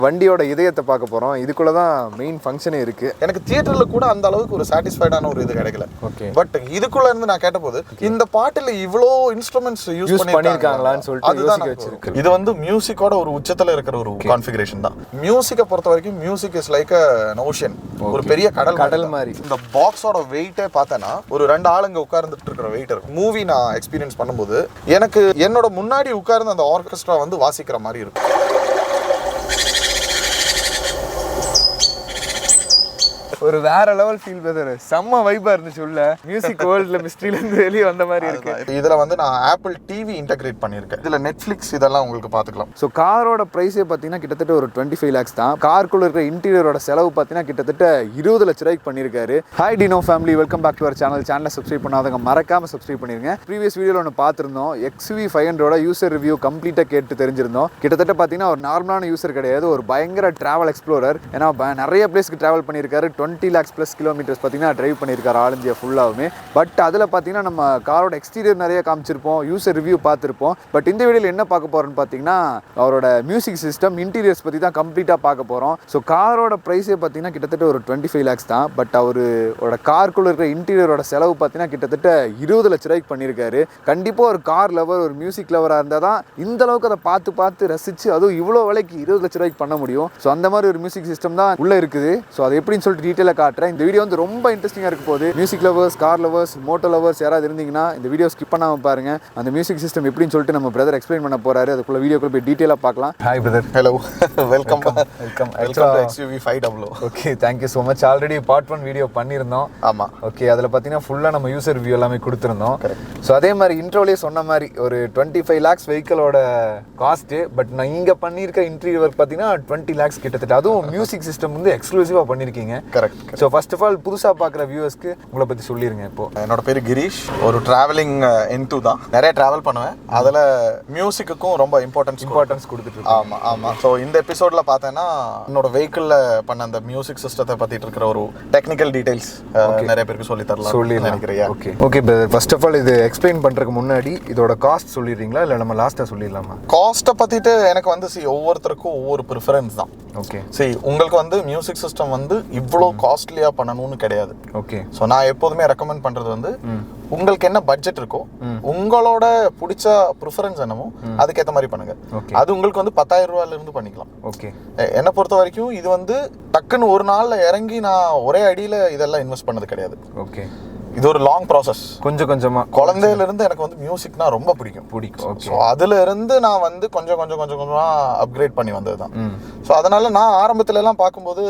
வண்டியோட இதயத்தை பார்க்க போறோம். இதுக்குள்ள தான் மெயின் ஃபங்க்ஷனே இருக்கு. எனக்கு தியேட்டர்ல கூட அந்த அளவுக்கு ஒரு சாட்டிஸ்ஃபைடான ஒரு இது கிடைக்கல. ஓகே. பட் இதுக்குள்ள இருந்து நான் கேட்டபோது இந்த பாட்டுல இவ்ளோ இன்ஸ்ட்ருமெண்ட்ஸ் யூஸ் பண்ணிருக்காங்களான்னு சொல்லிட்டு யோசிக்க வச்சிருக்கு. இது வந்து மியூசிக்கோட ஒரு உச்சத்துல இருக்கிற ஒரு கான்ஃபிகரேஷன் தான். மியூசிக்கை பொறுத்த வரைக்கும் music is like an ocean. ஒரு பெரிய கடல் மாதிரி. இந்த பாக்ஸோட வெயிட்டே பார்த்தேன்னா ஒரு 2 ஆளுங்க உட்கார்ந்துட்டு இருக்கிற வெயிட் இருக்கும். மூவி நான் எக்ஸ்பீரியன்ஸ் பண்ணும்போது எனக்கு என்னோட முன்னாடி உட்கார்ந்து அந்த ஆர்கெஸ்ட்ரா வந்து வாசிக்கிற மாதிரி இருக்கும். ஒரு வேற லெவல் ஃபீல் பிரதர். செம்ம வைபா இருந்துச்சு. உள்ள மியூசிக் வேர்ல்ட்ல மிஸ்ட்ரியில இருந்து வெளியே வந்த மாதிரி இருக்கு. இதுல வந்து நான் ஆப்பிள் டிவி இன்டகிரேட் பண்ணிருக்கேன். இதுல நெட்ஃபிளிக்ஸ் இதெல்லாம் உங்களுக்கு பாத்துக்கலாம். ஸோ காரோட பிரைஸே பார்த்தீங்கன்னா கிட்டத்தட்ட ஒரு 25 lakhs தான். காருக்குள்ள இருக்கிற இன்டீரியரோட செலவு பார்த்தீங்கன்னா கிட்டத்தட்ட 20 லட்ச ரூபாய்க்கு பண்ணியிருக்காரு. Hi Dino family, welcome back to our சேனலை சப்ஸ்கிரைப் பண்ணாதவங்க மறக்காம சப்ஸ்கிரைப் பண்ணிருங்க. ப்ரீவியஸ் வீடியோவில் ஒன்று பார்த்துருந்தோம். XUV 500 யூசர் ரிவ்யூ கம்ப்ளீட்டாக கேட்டு தெரிஞ்சிருந்தோம். கிட்டத்தட்ட பார்த்தீங்கன்னா ஒரு நார்மலான யூசர் கிடையாது, ஒரு பயங்கர டிராவல் எக்ஸ்ப்ளோரர். ஏன்னா நிறைய பிளேஸ்க்கு டிராவல் பண்ணியிருக்காரு. 20 lakhs plus கிலோமீட்டர்ஸ் பார்த்தீங்கன்னா டிரைவ் பண்ணியிருக்காரு ஆல் இந்தியா ஃபுல்லாகவுமே. பட் அதில் பார்த்தீங்கன்னா நம்ம காரோட எக்ஸ்டீரியர் நிறைய காமிச்சிருப்போம், யூசர் ரிவ்யூ பார்த்துருப்போம். பட் இந்த வீடியோவில் என்ன பார்க்க போகிறோன்னு பார்த்தீங்கன்னா அவரோட மியூசிக் சிஸ்டம் இன்டீரியர்ஸ் பற்றி தான் கம்ப்ளீட்டாக பார்க்க போகிறோம். ஸோ காரோட ப்ரைஸே பார்த்தீங்கன்னா கிட்டத்தட்ட ஒரு 25 lakhs தான். பட் அவரோட காருக்குள்ள இருக்கிற இன்டீரியரோட செலவு பார்த்தீங்கன்னா கிட்டத்தட்ட 20 லட்ச ரூபாய்க்கு பண்ணியிருக்காரு. கண்டிப்பாக ஒரு கார் லவர், ஒரு மியூசிக் லவராக இருந்தால் தான் இந்த அளவுக்கு அதை பார்த்து ரசித்து அதுவும் இவ்வளோ விலைக்கு 20 லட்ச ரூபாய்க்கு பண்ண முடியும். ஸோ அந்த மாதிரி ஒரு மியூசிக் சிஸ்டம் தான் உள்ளே இருக்குது. ஸோ அது எப்படின்னு சொல்லிட்டு டீட்டெயிலாக காட்டுறேன். இந்த வீடியோ வந்து ரொம்ப இன்ட்ரெஸ்டிங்காக இருக்க போகுது. Music lovers, car lovers, moto lovers யாராவது இருந்தீங்கன்னா இந்த வீடியோ ஸ்கிப் பண்ணாமல் பாருங்க. அந்த மியூசிக் சிஸ்டம் எப்படின்னு சொல்லிட்டு நம்ம பிரதர் எக்ஸ்பிளைன் பண்ண போறாரு. அதுக்குள்ள வீடியோக்குள்ள போய் டீட்டெயிலாக பார்க்கலாம். Hi brother. Hello, welcome to XUV 500. Okay, thank you so much. Already part 1 video பண்ணியிருந்தோம். ஆமாம். ஓகே, அதில் பார்த்தீங்கன்னா ஃபுல்லாக நம்ம யூசர் ரிவ்யூ எல்லாமே கொடுத்துருந்தோம். ஸோ அதே மாதிரி இன்ட்ரோலேயே சொன்ன மாதிரி ஒரு 25 lakhs வெஹிக்கிளோட காஸ்ட்டு. பட் நான் இங்கே பண்ணியிருக்க இன்டீரியர் ஒர்க் பார்த்தீங்கன்னா 20 lakhs கிட்டத்தட்ட. அதுவும் மியூசிக் சிஸ்டம் வந்து எக்ஸ்க்ளூசிவாக பண்ணியிருக்கீங்க. Correct. So first of all புதுசாக பார்க்குற வியூவர்ஸ்க்கு உங்களை பற்றி சொல்லிடுங்க. இப்போ என்னோட பேர் கிரீஷ். ஒரு டிராவலிங் இன்டூ தான். நிறைய டிராவல் பண்ணுவேன். அதில் மியூசிக்குக்கும் ரொம்ப இம்பார்ட்டன்ஸ் கொடுத்துட்டு. ஆமாம். ஸோ இந்த எபிசோடில் பார்த்தேன்னா என்னோட வெஹிக்கிளில் பண்ண அந்த மியூசிக் சிஸ்டத்தை பற்றிட்டு இருக்கிற ஒரு டெக்னிக்கல் டீடைல்ஸ் நிறைய பேருக்கு சொல்லி நினைக்கிறேன். Okay brother, first of all இது எக்ஸ்பிளைன் பண்ணுறதுக்கு முன்னாடி இதோட காஸ்ட் சொல்லிடுறீங்களா இல்லை நம்ம லாஸ்ட்டாக சொல்லிடலாமா? காஸ்ட்டை பற்றிட்டு எனக்கு வந்து ஒவ்வொருத்தருக்கும் ஒவ்வொரு ப்ரிஃபரன்ஸ் தான். ஓகே. உங்களுக்கு வந்து மியூசிக் சிஸ்டம் வந்து இவ்வளோ காஸ்ட்லியாக பண்ணணும்னு கிடையாது. ஓகே. ஸோ நான் எப்போதுமே ரெக்கமெண்ட் பண்ணுறது வந்து உங்களுக்கு என்ன பட்ஜெட் இருக்கோ, உங்களோட பிடிச்ச ப்ரிஃபரன்ஸ் என்னமோ அதுக்கேற்ற மாதிரி பண்ணுங்க. அது உங்களுக்கு வந்து 10,000 ரூபாயிலிருந்து பண்ணிக்கலாம். ஓகே. என்னை பொறுத்த வரைக்கும் இது வந்து டக்குன்னு ஒரு நாளில் இறங்கி நான் ஒரே அடியில் இதெல்லாம் இன்வெஸ்ட் பண்ணது கிடையாது. ஓகே. இது ஒரு லாங் ப்ராசஸ். கொஞ்சமா குழந்தையில இருந்து எனக்கு வந்து மியூசிக்னா ரொம்ப பிடிக்கும். ஸோ அதுல இருந்து நான் வந்து கொஞ்சமா அப்கிரேட் பண்ணி வந்தது தான். ஸோ அதனால நான் ஆரம்பத்துல எல்லாம் பார்க்கும்போது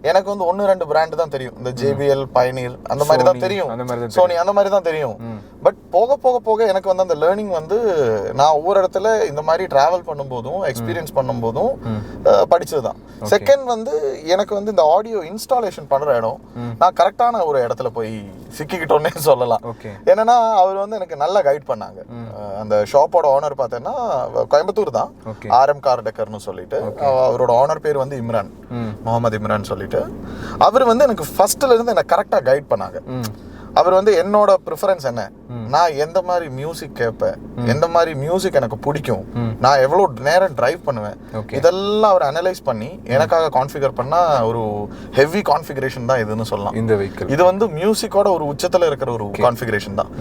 எனக்கு வந்து 1-2 பிராண்ட் தான் தெரியும். இந்த JBL, பைனீர் அந்த மாதிரி தான் தெரியும், சோனி அந்த மாதிரி தான் தெரியும். பட் போக எனக்கு வந்து அந்த லேர்னிங் வந்து நான் ஒவ்வொரு இடத்துல இந்த மாதிரி டிராவல் பண்ணும்போதும் எக்ஸ்பீரியன்ஸ் பண்ணும்போதும் படிச்சது தான். செகண்ட் வந்து எனக்கு வந்து இந்த ஆடியோ இன்ஸ்டாலேஷன் பண்ற இடம் நான் கரெக்டான ஒரு இடத்துல போய் சிக்கிக்கிட்டோன்னே சொல்லலாம். என்னன்னா அவர் வந்து எனக்கு நல்லா கைட் பண்ணாங்க. அந்த ஷாப்போட ஓனர் பார்த்தேன்னா கோயம்புத்தூர் தான், RM கார் டெக்கர்னு சொல்லிட்டு. அவரோட ஓனர் பேர் வந்து இம்ரான், முகமது இம்ரான் சொல்லிட்டு. அவர் வந்து எனக்கு ஃபர்ஸ்ட்ல இருந்து எனக்கு கரெக்டா கைட் பண்ணாங்க. அவர் வந்து என்னோட ப்ரிஃபரன்ஸ் என்ன, நான் எந்த மாதிரி மியூசிக் கேட்பேன், எந்த மாதிரி மியூசிக் எனக்கு பிடிக்கும், நான் எவ்வளோ நேரம் டிரைவ் பண்ணுவேன், இதெல்லாம் அவர் அனலைஸ் பண்ணி எனக்காக கான்ஃபிகர் பண்ண ஒரு ஹெவி கான்ஃபிகரேஷன் தான் இதுன்னு சொல்லலாம். இந்த வெஹிக்கிள் இது வந்து மியூசிக்கோட ஒரு உச்சத்துல இருக்கிற ஒரு கான்ஃபிகரேஷன் தான்.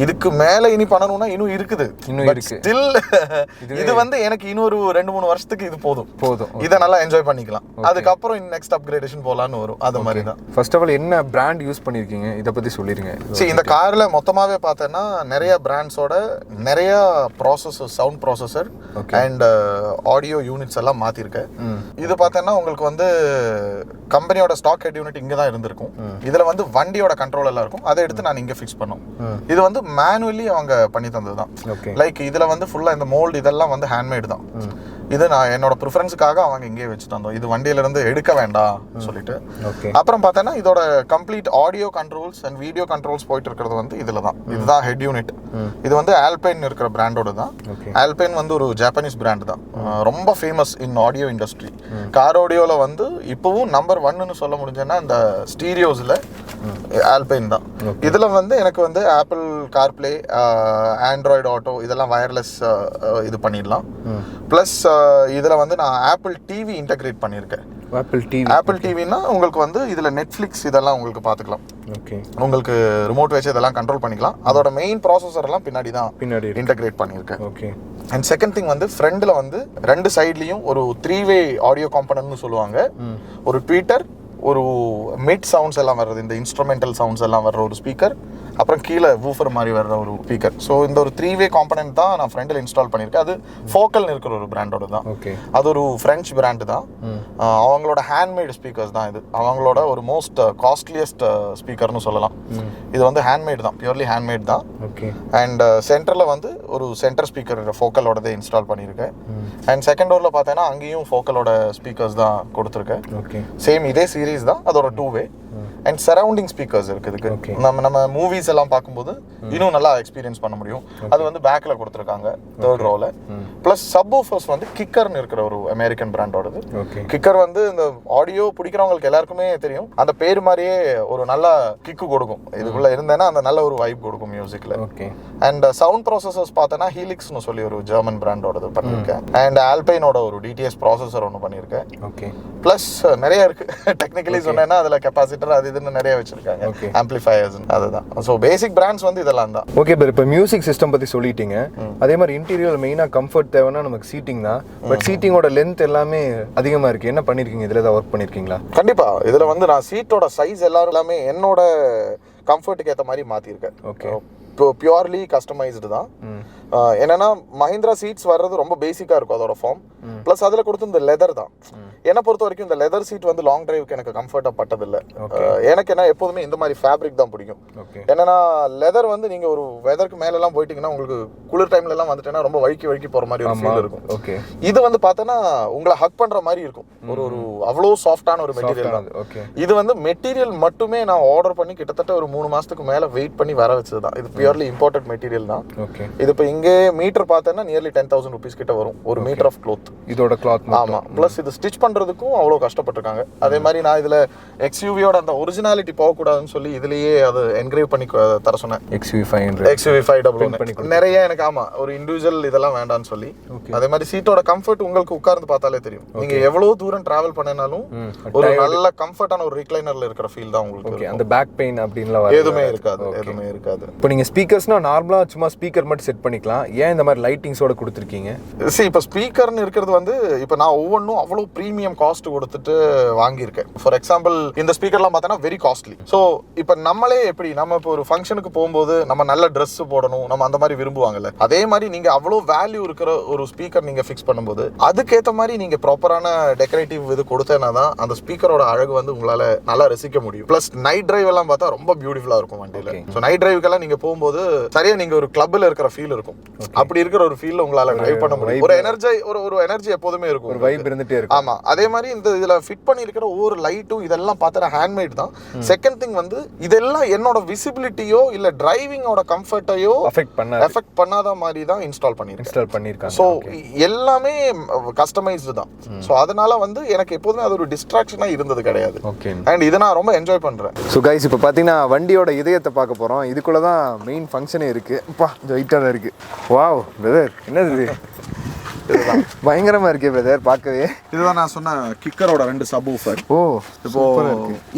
இதுக்கு மேல இனி பண்ணணும்னா இன்னும் இருக்குது. ஸ்டில் இது வந்து எனக்கு இன்னொரு 2-3 வருஷத்துக்கு இது போதும். இதை நல்லா என்ஜாய் பண்ணிக்கலாம். அதுக்கப்புறம் நெக்ஸ்ட் அப்கிரேடேஷன் போலான்னு வரும். அது மாதிரி தான். ஃபர்ஸ்ட் ஆஃப் ஆல் என்ன பிராண்ட் யூஸ் பண்ணிருக்கீங்க இதை பத்தி சொல்லி. இந்த கார்ல மொத்தமாவே பார்த்தேன்னா நிறைய பிராண்ட்ஸோட நிறைய processor, sound processor and audio units எல்லாம் மாத்திருக்கேன். இது பார்த்தேன்னா உங்களுக்கு வந்து கம்பெனியோட ஸ்டாக் ஹெட் யூனிட் இங்க தான் இருந்திருக்கும். இதுல வந்து வண்டியோட கண்ட்ரோல் எல்லாம் இருக்கும். அதை எடுத்து நான் இங்க ஃபிக்ஸ் பண்ணோம். இது வந்து மேனுவலி அவங்க பண்ணி தந்ததுதான். லைக் இதுல வந்து ஃபுல்லா இந்த மோல்டு இதெல்லாம் வந்து ஹேண்ட்மேட் தான். இது நான் என்னோட ப்ரிஃபரன்ஸுக்காக அவங்க இங்கே வச்சுட்டு வந்தோம். இது வண்டியில இருந்து எடுக்க வேண்டாம் சொல்லிட்டு. அப்புறம் பார்த்தேன்னா இதோட complete audio controls and video controls போயிட்டு இருக்கிறது வந்து இதுல தான். இதுதான் ஹெட் யூனிட். இது வந்து ஆல்பைன் இருக்கிற பிராண்டோட தான். ஆல்பைன் வந்து ஒரு ஜாப்பனீஸ் பிராண்ட் தான், ரொம்ப famous in audio industry. Car ஆடியோல வந்து இப்பவும் நம்பர் 1ன்னு சொல்ல முடிஞ்சேன்னா இந்த ஸ்டீரியோஸ்ல ஆல்பைன் தான். இதில் வந்து எனக்கு வந்து ஆப்பிள் கார்ப்ளே, ஆண்ட்ராய்டு ஆட்டோ இதெல்லாம் வயர்லெஸ் இது பண்ணிடலாம். ப்ளஸ் இதில் வந்து நான் ஆப்பிள் டிவி இன்டகிரேட் பண்ணியிருக்கேன். ஆப்பிள் டிவின்னா உங்களுக்கு வந்து இதில் நெட்ஃப்ளிக்ஸ் இதெல்லாம் உங்களுக்கு பார்த்துக்கலாம். ஓகே, உங்களுக்கு ரிமோட் வச்சு இதெல்லாம் கண்ட்ரோல் பண்ணிக்கலாம். அதோட மெயின் ப்ராசஸர் எல்லாம் பின்னாடி இன்டகிரேட் பண்ணியிருக்கேன். ஓகே. அண்ட் செகண்ட் திங் வந்து ஃப்ரண்டில் வந்து 2 சைட்லேயும் ஒரு 3-வே ஆடியோ காம்பனன்ட்னு சொல்லுவாங்க. ஒரு ட்வீட்டர், ஒரு மிட் சவுண்ட்ஸ் எல்லாம் வர்றது, இந்த இன்ஸ்ட்ருமெண்டல் சவுண்ட்ஸ் எல்லாம் வர்ற ஒரு ஸ்பீக்கர், அப்புறம் கீழே வூஃபர் மாதிரி வர்ற ஒரு ஸ்பீக்கர். ஸோ இந்த ஒரு 3-வே காம்பனன்ட் தான் நான் ஃப்ரண்டில் இன்ஸ்டால் பண்ணியிருக்கேன். அது ஃபோக்கல்னு இருக்கிற ஒரு பிராண்டோட தான். ஓகே, அது ஒரு ஃப்ரெஞ்ச் பிராண்டு தான். அவங்களோட ஹேண்ட்மேட் ஸ்பீக்கர்ஸ் தான் இது. அவங்களோட ஒரு மோஸ்ட் காஸ்ட்லியஸ்ட் ஸ்பீக்கர்னு சொல்லலாம். இது வந்து ஹேண்ட்மேட் தான், பியூர்லி ஹேண்ட்மேட் தான். ஓகே. அண்ட் சென்டரில் வந்து ஒரு சென்டர் ஸ்பீக்கர் ஃபோக்கலோடதே இன்ஸ்டால் பண்ணியிருக்கேன். அண்ட் செகண்ட் டோரில் பார்த்தேன்னா அங்கேயும் ஃபோக்கலோட ஸ்பீக்கர்ஸ் தான் கொடுத்துருக்கேன். ஓகே, சேம் இதே சீரீஸ் தான், அதோட 2-வே. அண்ட் சரௌண்டிங் ஸ்பீக்கர்ஸ் இருக்குது. நம்ம மூவிஸ் எல்லாம் பார்க்கும்போது இன்னும் நல்லா எக்ஸ்பீரியன்ஸ் பண்ண முடியும். அது வந்து பேக்கில் கொடுத்துருக்காங்க 3rd ரோவில். ப்ளஸ் சப்வூஃபர்ஸ் வந்து கிக்கர்னு இருக்கிற ஒரு அமெரிக்கன் பிராண்டோடது. கிக்கர் வந்து இந்த ஆடியோ பிடிக்கிறவங்களுக்கு எல்லாருக்குமே தெரியும். அந்த பேர் மாதிரியே ஒரு நல்ல கிக்கு கொடுக்கும். இதுக்குள்ள இருந்தேன்னா அந்த நல்ல ஒரு வைப் கொடுக்கும் மியூசிக்ல. அண்ட் சவுண்ட் ப்ராசஸர்ஸ் பார்த்தேன்னா ஹீலிக்ஸ்னு சொல்லி ஒரு ஜெர்மன் பிராண்டோடது பண்ணியிருக்கேன். அண்ட் ஆல்பைனோட ஒரு டிடிஎஸ் ப்ராசஸர் ஒன்று பண்ணியிருக்கேன். ஓகே. ப்ளஸ் நிறைய இருக்கு. டெக்னிக்கலி சொன்னேன்னா அதில் கெப்பாசிட்டர் அது இதுன்னு நிறைய வச்சிருக்காங்க, ஆம்பிளிஃபயர்ஸ். அதுதான். ஸோ பேசிக் பிராண்ட்ஸ் வந்து இதெல்லாம் தான். ஓகே பர், இப்போ மியூசிக் சிஸ்டம் பற்றி சொல்லிட்டீங்க. அதே மாதிரி இன்டீரியர் மெயினாக கம்ஃபர்ட் தேவைன்னா நமக்கு சீட்டிங் தான். பட் சீட்டிங்கோட லென்த் எல்லாமே அதிகமாக இருக்குது. என்ன பண்ணியிருக்கீங்க இதில்? ஏதாவது ஒர்க் பண்ணியிருக்கீங்களா? கண்டிப்பாக. இதில் வந்து நான் சீட்டோட சைஸ் எல்லாமே என்னோட கம்ஃபர்ட்டுக்கு ஏற்ற மாதிரி மாற்றிருக்கேன். ஓகே. பியூர்லி கஸ்டமைஸ்டு தான். என்னன்னா மஹிந்திரா சீட்ஸ் வர்றது ரொம்ப பேசிக்காக இருக்கும் அதோட ஃபார்ம். ப்ளஸ் அதில் கொடுத்து இந்த லெதர் தான். என்னை பொறுத்த வரைக்கும் இந்த லெதர் சீட் வந்து லாங் டிரைவுக்கு எனக்கு கம்ஃபர்ட்டாக பட்டதில்லை. எனக்கு என்ன எப்போதுமே இந்த மாதிரி ஃபேப்ரிக் தான் பிடிக்கும். என்னன்னா லெதர் வந்து நீங்கள் ஒரு வெதருக்கு மேலெல்லாம் போயிட்டீங்கன்னா உங்களுக்கு குளிர் டைம்லலாம் வந்துட்டேன்னா ரொம்ப வழுக்கி போகிற மாதிரி ஒரு ஃபீல் இருக்கும். ஓகே. இது வந்து பார்த்தோன்னா உங்களை ஹக் பண்ணுற மாதிரி இருக்கும். ஒரு அவ்வளோ சாஃப்டான ஒரு மெட்டீரியல் தான். இது வந்து மெட்டீரியல் மட்டுமே நான் ஆர்டர் பண்ணி கிட்டத்தட்ட ஒரு 3 மாதத்துக்கு மேலே வெயிட் பண்ணி வர வச்சது தான். இது பியூர்லி இம்போர்ட்டட் மெட்டீரியல் தான். இது இப்போ இங்கே மீட்டர் பார்த்தேன்னா நியர்லி 10,000 rupees கிட்ட வரும் ஒரு மீட்டர் ஆஃப் க்ளோத். இதோட கிளாத். ஆமாம். ப்ளஸ் இது ஸ்டிச் பண்ணுறதுக்கும் அவ்வளோ கஷ்டப்பட்டிருக்காங்க. அதே மாதிரி நான் இதில் XUVயோட அந்த ஒரிஜினாலிட்டி போகக்கூடாதுன்னு சொல்லி இதுலேயே அது என்கிரேவ் பண்ணி தர சொன்னேன். XUV 500 நிறைய எனக்கு ஒரு இண்டிவிஜுவல் இதெல்லாம் வேண்டாம்னு சொல்லி. அதே மாதிரி சீட்டோட கம்ஃபர்ட் உங்களுக்கு உட்கார்ந்து பார்த்தாலே தெரியும். நீங்க எவ்வளவு தூரம் டிராவல் பண்ணினாலும் ஒரு நல்ல கம்ஃபர்ட்டான ஒரு ரிக்ளைனர்ல இருக்கிற ஃபீல் தான் உங்களுக்கு. அந்த பேக் பெயின் அப்படின்லாம் எதுவுமே இருக்காது. இப்போ நீங்க ஸ்பீக்கர்ஸ்னா நார்மலா சும்மா ஸ்பீக்கர் மட்டும் செட் பண்ணிக்கலாம். ஏன் இந்த மாதிரி லைட்டிங்ஸோட கொடுத்துருக்கீங்க? இப்போ ஸ்பீக்கர்னு இருக்கிறது வந்து இப்போ நான் ஒவ்வொன்றும் அவ்வளோ ப்ரீமியம் காஸ்ட் கொடுத்துட்டு வாங்கியிருக்கேன். ஃபார் எக்ஸாம்பிள் இந்த ஸ்பீக்கர்லாம் பார்த்தோன்னா வெரி காஸ்ட்லி. ஸோ இப்போ நம்மளே எப்படி நம்ம இப்போ ஒரு ஃபங்க்ஷனுக்கு போகும்போது நம்ம நல்ல ட்ரெஸ் போடணும், நம்ம அந்த மாதிரி விரும்புவாங்கல்ல. அதே மாதிரி நீங்க அவ்வளோ வேல்யூ இருக்கிற ஒரு ஸ்பீக்கர் நீங்க ஃபிக்ஸ் பண்ணும்போது அதுக்கேற்ற மாதிரி நீங்க ப்ராப்பரான டெக்கரேட்டிவ் இது கொடுத்தேன்னா தான் அந்த ஸ்பீக்கரோட அழகு வந்து உங்களால நல்லா ரசிக்க முடியும். பிளஸ் நைட் டிரைவ் எல்லாம் பார்த்தா ரொம்ப பியூட்டிஃபுல்லா இருக்கும் வண்டியில. ஸோ நைட் டிரைவுக்கெல்லாம் நீங்க போகும்போது சரியா நீங்க ஒரு கிளப்ல இருக்கிற ஃபீல் இருக்கும். அப்படி இருக்கிற ஒரு ஃபீல் உங்களால டிரைவ் பண்ண முடியும். ஒரு எனர்ஜி எப்போதுமே இருக்கும். ஒரு வைப் இருந்துட்டே இருக்கும். ஆமா. அதே மாதிரி இந்த இதுல ஃபிட் பண்ணி இருக்கிற ஒவ்வொரு லைட்டும் இதெல்லாம் பார்த்தா ஹேண்ட்மேட் தான். செகண்ட் திங் வந்து இதெல்லாம் என்னோட விசிபிலிட்டியோ இல்ல டிரைவிங்கோட கம்ஃபர்ட்டையோ எஃபெக்ட் பண்ணாத மாதிரி தான் இன்ஸ்டால் பண்ணிருக்காங்க. ஸோ எல்லாமே கஸ்டமைஸ்டு தான். ஸோ அதனால வந்து எனக்கு எப்போதுமே அது ஒரு டிஸ்ட்ராக்ஷனா இருந்தது கிடையாது. அண்ட் இதை நான் ரொம்ப என்ஜாய் பண்றேன். ஸோ கைஸ் இப்போ பார்த்தீங்கன்னா வண்டியோட இதயத்தை பார்க்க போகிறோம். இதுக்குள்ள தான் மெயின் ஃபங்க்ஷனே இருக்கு. அப்பா வெயிட்டாக இருக்கு. வாவ் பிரதர், என்னது இது? பயங்கரமா இருக்கே பிரதர் பார்க்கவே. இதுதான் நான் சொன்ன கிக்கரோட 2 சப்வூஃபர். ஓ, இப்போ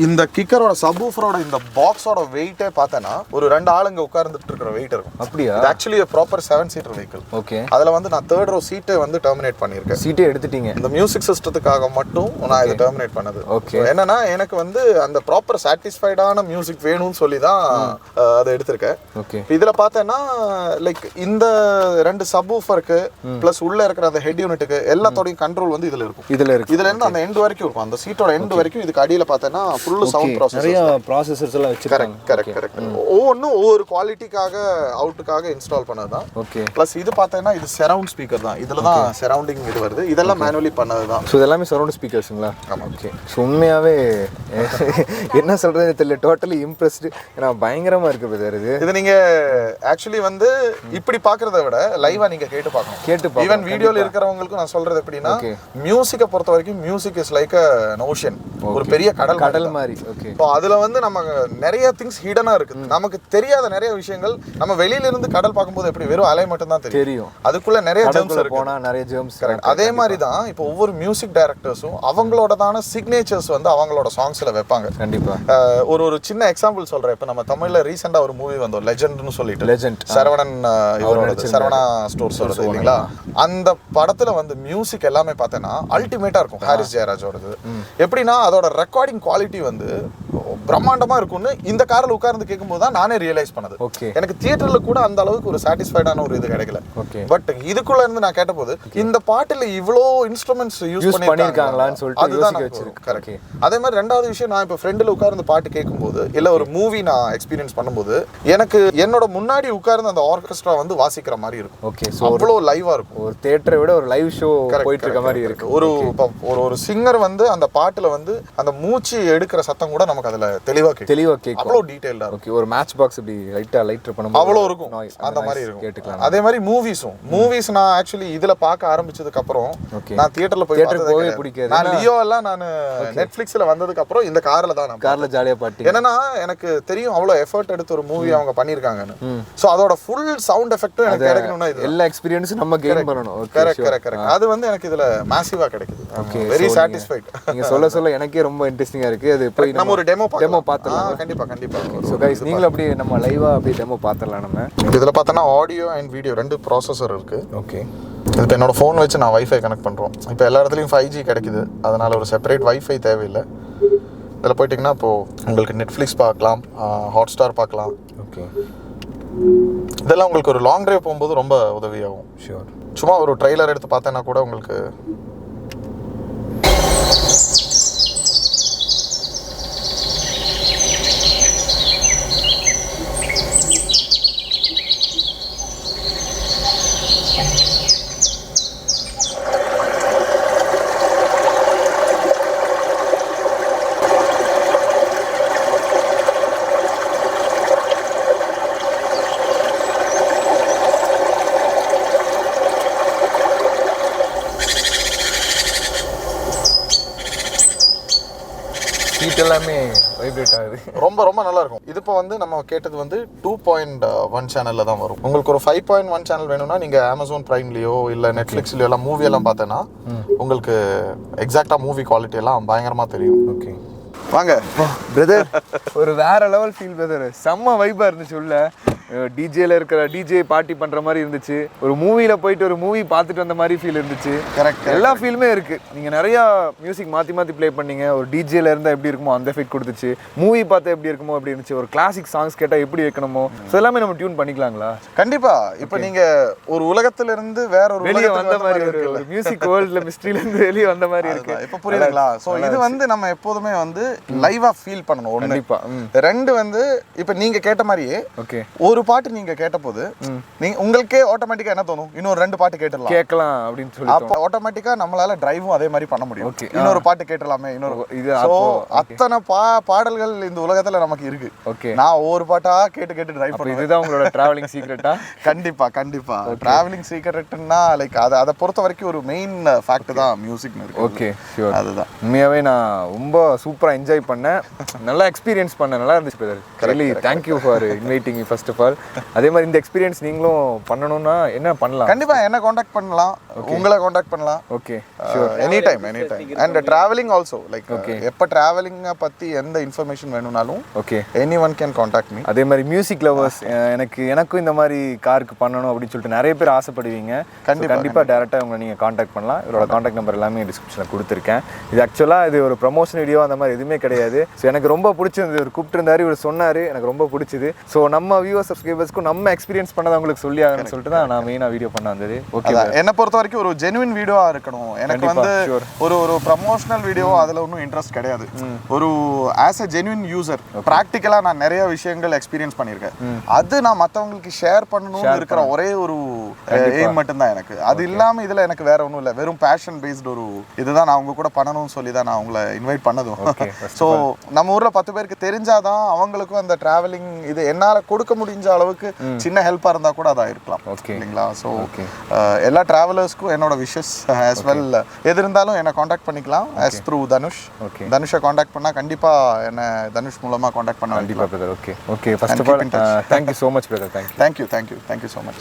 இந்த கிக்கரோட சப்வூஃபரோட இந்த பாக்ஸோட வெயிட்டே பார்த்தேன்னா ஒரு 2 ஆளுங்க உட்கார்ந்துட்டு இருக்கிற வெயிட் இருக்கும். அப்படியா? இது actually proper 7-seater vehicle. Okay. அதுல வந்து நான் 3rd row சீட்டை வந்து டெர்மினேட் பண்ணியிருக்கேன். சீட்டே எடுத்துட்டீங்க? இந்த மியூசிக் சிஸ்டத்துக்காக மட்டும் நான் இதை டெர்மினேட் பண்ணது. ஓகே. என்னன்னா எனக்கு வந்து அந்த ப்ராப்பர் சாட்டிஸ்ஃபைடான மியூசிக் வேணும்னு சொல்லி தான் அதை எடுத்திருக்கேன். ஓகே. இதுல பார்த்தேன்னா லைக் இந்த 2 சப்வூஃபருக்கு பிளஸ் உள்ள இருக்கிற அந்த ஹெட் யூனிட்டுக்கு எல்லாத்தோடையும் கண்ட்ரோல் வந்து இதுல இருக்கும். இதுல இருந்து அந்த எண்ட் வரைக்கும் இருக்கும். அந்த சீட்டோட எண்ட் வரைக்கும் இதுக்கு அடியில பார்த்தேன்னா ஃபுல் சவுண்ட் ப்ராசஸர், நிறைய ப்ராசஸர்ஸ் எல்லாம் வச்சிருக்காங்க. கரெக்ட். ஒவ்வொன்றும் ஒவ்வொரு குவாலிட்டிக்காக அவுட்டுக்காக இன்ஸ்டால் பண்ணதுதான். ஓகே. பிளஸ் இது பார்த்தேன்னா இது சரவுண்ட் ஸ்பீக்கர் தான். இதுல தான் சரவுண்டிங் இது வருது. இதெல்லாம் மேனுவலி பண்ணதுதான். ஸோ இதெல்லாமே சரவுண்ட் ஸ்பீக்கர்ஸுங்களா? ஆமா. ஓகே. ஸோ உண்மையாவே என்ன சொல்றது தெரியல. Totally impressed. ஏன்னா பயங்கரமா இருக்கு பிரதர். இது நீங்க ஆக்சுவலி வந்து இப்படி பாக்குறத விட லைவா நீங்க கேட்டு பார்க்கணும். ஈவன் வீடியோ வீடியோல இருக்கிறவங்களுக்கு நான் சொல்றது எப்படின்னா மியூசிக்கை பொறுத்த வரைக்கும் music is like an ocean, ஒரு பெரிய கடல் மாதிரி. ஓகே. ஸோ அதுல வந்து நம்ம நிறைய திங்ஸ் ஹிடனா இருக்கு, நமக்கு தெரியாத நிறைய விஷயங்கள். நம்ம வெளியில இருந்து கடல் பார்க்கும்போது எப்படி வெறும் அலை மட்டும் தான் தெரியும், அதுக்குள்ள நிறைய ஜெர்ம்ஸ் இருக்கு, போனா நிறைய ஜெர்ம்ஸ். அதே மாதிரி தான் இப்போ ஒவ்வொரு மியூசிக் டைரக்டர்ஸும் அவங்களோடதான சிக்னேச்சர்ஸ் வந்து அவங்களோட சாங்ஸ்ல வைப்பாங்க. கண்டிப்பா. ஒரு சின்ன எக்ஸாம்பிள் சொல்றேன். இப்போ நம்ம தமிழ்ல ரீசெண்டா ஒரு மூவி வந்தோம், லெஜெண்ட்னு சொல்லிட்டு. லெஜெண்ட் சரவணன் இவரோட சரவணா ஸ்டோர்ஸ் வருது இல்லைங்களா, அந்த படத்துல வந்து மியூசிக் எல்லாமே பார்த்தேன்னா அல்டிமேட்டா இருக்கும். ஹாரிஸ் ஜெயராஜோடது எப்படின்னா அதோட ரெக்கார்டிங் குவாலிட்டி வந்து பிரம்மாண்டமா இருக்கும்னு இந்த கார்ல உட்கார்ந்து கேட்கும்போது தான் நானே ரியலைஸ் பண்ணது. எனக்கு தியேட்டர்ல கூட அந்த அளவுக்கு ஒரு சாட்டிஸ்ஃபைடான ஒரு இது கிடைக்கல. பட் இதுக்குள்ள இருந்து நான் கேட்டபோது இந்த பாட்டுல இவ்வளோ இன்ஸ்ட்ருமெண்ட்ஸ் யூஸ் பண்ணிருக்காங்களான்னு சொல்லிட்டு அதுதான் கரெக்ட். அதே மாதிரி ரெண்டாவது விஷயம், நான் இப்போ ஃப்ரெண்டில் உட்கார்ந்து பாட்டு கேட்கும்போது இல்ல ஒரு மூவி நான் எக்ஸ்பீரியன்ஸ் பண்ணும்போது எனக்கு என்னோட முன்னாடி உட்கார்ந்து அந்த ஆர்கெஸ்ட்ரா வந்து வாசிக்கிற மாதிரி இருக்கும். ஓகே. சோ அவ்வளோ லைவா இருக்கும். ஒரு தியேட்டரை விட ஒரு லைவ் ஷோ போயிட்டு இருக்க மாதிரி இருக்கு. ஒரு சிங்கர் வந்து அந்த பாட்டுல வந்து அந்த மூச்சு எடுக்கிற சத்தம் கூட நமக்கு அதுல தெளிவா கேட்கும். அவ்வளோ டீடைலா இருக்கும். ஒரு மேட்ச் பாக்ஸ் இப்படி லைட்டர் பண்ணும்போது அவ்வளோ இருக்கும், அந்த மாதிரி இருக்கும் கேட்டுக்கலாம். அதே மாதிரி மூவிஸ் நான் ஆக்சுவலி இதுல பார்க்க ஆரம்பிச்சதுக்கு அப்புறம் நான் தியேட்டர்ல போய் பிடிக்காது. நான் லியோ எல்லாம் நான் நெட்ஃபிளிக்ஸ்ல வந்ததுக்கு அப்புறம் இந்த கார்ல ஜாலியா பாட்டு. என்னன்னா எனக்கு தெரியும் அவ்வளோ எஃபர்ட் எடுத்து ஒரு மூவி அவங்க பண்ணிருக்காங்கன்னு. சோ அதோட ஃபுல் சவுண்ட் எஃபெக்ட்டும் எனக்கு கிடைக்கணும்னா இது எல்லா எக்ஸ்பீரியன்ஸும் நம்ம கெயின் பண்ணணும். கரெக்ட். அது வந்து எனக்கு இதுல மாசிவா கிடைக்குது. Very satisfied. நீங்க சொல்ல எனக்கே ரொம்ப இன்ட்ரெஸ்டிங்கா இருக்கு. அது போய் நம்ம ஒரு டெமோ பார்த்தலாம். கண்டிப்பா. சோ गाइस நீங்களும் அப்படியே நம்ம லைவா அப்படியே டெமோ பார்த்தலாம். நம்ம இதுல பார்த்தனா ஆடியோ அண்ட் வீடியோ ரெண்டு ப்ராசஸர் இருக்கு. ஓகே. இப்போ என்னோட ஃபோன் வச்சு நான் வைஃபை கனெக்ட் பண்ணுறோம். இப்போ எல்லா இடத்துலையும் 5G கிடைக்குது, அதனால ஒரு செப்பரேட் வைஃபை தேவையில்லை. இதில் போயிட்டிங்கன்னா இப்போது உங்களுக்கு நெட்ஃப்ளிக்ஸ் பார்க்கலாம், ஹாட்ஸ்டார் பார்க்கலாம். ஓகே. இதெல்லாம் உங்களுக்கு ஒரு லாங் ட்ரைவ் போகும்போது ரொம்ப உதவியாகும். ஷூர். சும்மா ஒரு ட்ரெய்லர் எடுத்து பார்த்தேன்னா கூட உங்களுக்கு எல்லாமே வைப்ரேட் ஆகுது. ரொம்ப நல்லா இருக்கும். இது இப்போ வந்து நம்ம கேட்டது வந்து 2.1 சேனல்ல தான் வரும். உங்களுக்கு ஒரு 5.1 சேனல் வேணும்னா நீங்க Amazon பிரைம்லயோ இல்ல நெட்ஃபிளிக்ஸ்லயோ எல்லாம் மூவி எல்லாம் பார்த்தேன்னா உங்களுக்கு எக்ஸாக்டா மூவி குவாலிட்டி எல்லாம் பயங்கரமா தெரியும். ஓகே. வாங்க பிரதர், ஒரு வேற லெவல் ஃபீல் பிரதர். செம்ம வைபா இருந்துச்சு. உள்ள டிஜேல இருக்கிற டிஜே பார்ட்டி பண்ற மாதிரி இருந்துச்சு. ஒரு மூவில போயிட்டு ஒரு மூவி பார்த்துட்டு வந்த மாதிரி ஃபீல் இருந்துச்சு. கரெக்ட். எல்லா ஃபீலுமே இருக்கு. நீங்க நிறைய மியூசிக் மாத்தி ப்ளே பண்ணீங்க. ஒரு டிஜேல இருந்தா எப்படி இருக்குமோ அந்த எஃபெக்ட் கொடுத்துச்சு. மூவி பார்த்தா எப்படி இருக்குமோ அப்படி இருந்துச்சு. ஒரு கிளாசிக் சாங்ஸ் கேட்டா எப்படி வைக்கணுமோ எல்லாமே நம்ம டியூன் பண்ணிக்கலாங்களா? கண்டிப்பா. இப்போ நீங்க ஒரு உலகத்துல இருந்து வேற ஒரு வெளியே வந்த மாதிரி ஒரு மியூசிக் வேர்ல்ட்ல மிஸ்ட்ரியில இருந்து வெளியே வந்த மாதிரி இருக்கு. இப்போ புரியுதுங்களா? சோ இது வந்து நம்ம எப்போதுமே வந்து லைவா ஃபீல் பண்ணணும். கண்டிப்பா. ரெண்டு வந்து இப்போ நீங்க கேட்ட மாதிரியே ஓகே ஒரு பாட்டு நீங்க கேட்டபோது நீங்க உங்களுக்கே ஆட்டோமேட்டிக்கா என்ன தோணும், இன்னொரு ரெண்டு பாட்டு கேட்கலாம் அப்படின்னு சொல்லி அப்ப ஆட்டோமேட்டிக்கா நம்மளால டிரைவும் அதே மாதிரி பண்ண முடியும். இன்னொரு பாட்டு கேட்டலாமே, இன்னொரு இது அத்தனை பாடல்கள் இந்த உலகத்துல நமக்கு இருக்கு. ஓகே. நான் ஒவ்வொரு பாட்டா கேட்டு டிரைவ் பண்ணுவேன். இதுதான் உங்களோட டிராவலிங் சீக்ரெட்டா? கண்டிப்பா டிராவலிங் சீக்ரெட்னா லைக் அதை பொறுத்த வரைக்கும் ஒரு மெயின் ஃபேக்ட் தான் மியூசிக் இருக்கு. Okay, sure. அதுதான் உண்மையாவே நான் ரொம்ப சூப்பரா என்ஜாய் பண்ணேன். நல்லா எக்ஸ்பீரியன்ஸ் பண்ணேன். நல்லா இருந்துச்சு brother. Really thank you for inviting me first of all. அதே மாதிரி இந்த எக்ஸ்பீரியன்ஸ் நீங்களும் பண்ணணும்னா என்ன பண்ணலாம்? கண்டிப்பா என்ன காண்டாக்ட் பண்ணலாம், உங்களை காண்டாக்ட் பண்ணலாம். Okay, any time and travelling also like எப்போ டிராவலிங்கை பத்தி எந்த இன்ஃபர்மேஷன் வேணும்னாலும் okay anyone can contact me. அதே மாதிரி மியூசிக் லவர்ஸ் எனக்கும் இந்த மாதிரி காருக்கு பண்ணணும் அப்படின்னு சொல்லிட்டு நிறைய பேர் ஆசைப்படுவீங்க. கண்டிப்பா டேரக்டா உங்களை நீங்க காண்டாக்ட் பண்ணலாம். இவரோட காண்டாக்ட் நம்பர் எல்லாமே டிஸ்கிரிப்ஷன்ல கொடுத்துருக்கேன். இது ஆக்சுவலா இது ஒரு ப்ரமோஷன் வீடியோ அந்த மாதிரி எதுவுமே கிடையாது. ஸோ எனக்கு ரொம்ப பிடிச்சிருந்தது. இவர் கூப்பிட்டுருந்தாரு, இவர் சொன்னாரு, எனக்கு ரொம்ப பிடிச்சது. ஸோ நம்ம வியூவர்ஸ் சப்ஸ்கிரைபர்ஸ்க்கும் நம்ம எக்ஸ்பீரியன்ஸ் பண்ணதை உங்களுக்கு சொல்லி ஆகணும்னு சொல்லிட்டு தான் நான் மெயினாக வீடியோ பண்ண வந்தது. ஓகே. என்னை பொறுத்த வரைக்கும் ஒரு ஜெனுவின் வீடியோவா இருக்கணும். எனக்கு வந்து ஒரு ப்ரமோஷனல் வீடியோ அதுல ஒன்றும் இன்ட்ரெஸ்ட் கிடையாது. ஒரு ஆஸ் அ ஜெனுவின் யூசர் ப்ராக்டிக்கலா நான் நிறைய விஷயங்கள் எக்ஸ்பீரியன்ஸ் பண்ணியிருக்கேன். அது நான் மற்றவங்களுக்கு ஷேர் பண்ணணும்னு இருக்கிற ஒரே ஒரு எய்ம் மட்டும்தான் எனக்கு. அது இல்லாம இதுல எனக்கு வேற ஒன்றும் இல்லை. வெறும் பேஷன் பேஸ்டு ஒரு இதுதான் நான் அவங்க கூட பண்ணணும்னு சொல்லி தான் நான் உங்களை இன்வைட் பண்ணதும். ஸோ நம்ம ஊர்ல 10 பேருக்கு தெரிஞ்சாதான் அவங்களுக்கும் அந்த டிராவலிங் இது என்னால கொடுக்க முடிஞ்ச முடிஞ்ச அளவுக்கு சின்ன ஹெல்ப்பாக இருந்தால் கூட அதாக இருக்கலாம். ஓகே இல்லைங்களா? ஸோ எல்லா ட்ராவலர்ஸ்க்கும் என்னோட விஷஸ் ஆஸ் வெல். எது இருந்தாலும் என்னை காண்டாக்ட் பண்ணிக்கலாம் ஆஸ் த்ரூ தனுஷ். தனுஷை காண்டாக்ட் பண்ணால் கண்டிப்பாக என்னை தனுஷ் மூலமாக காண்டாக்ட் பண்ண கண்டிப்பாக brother. Okay first of all thank you so much brother. Thank you so much.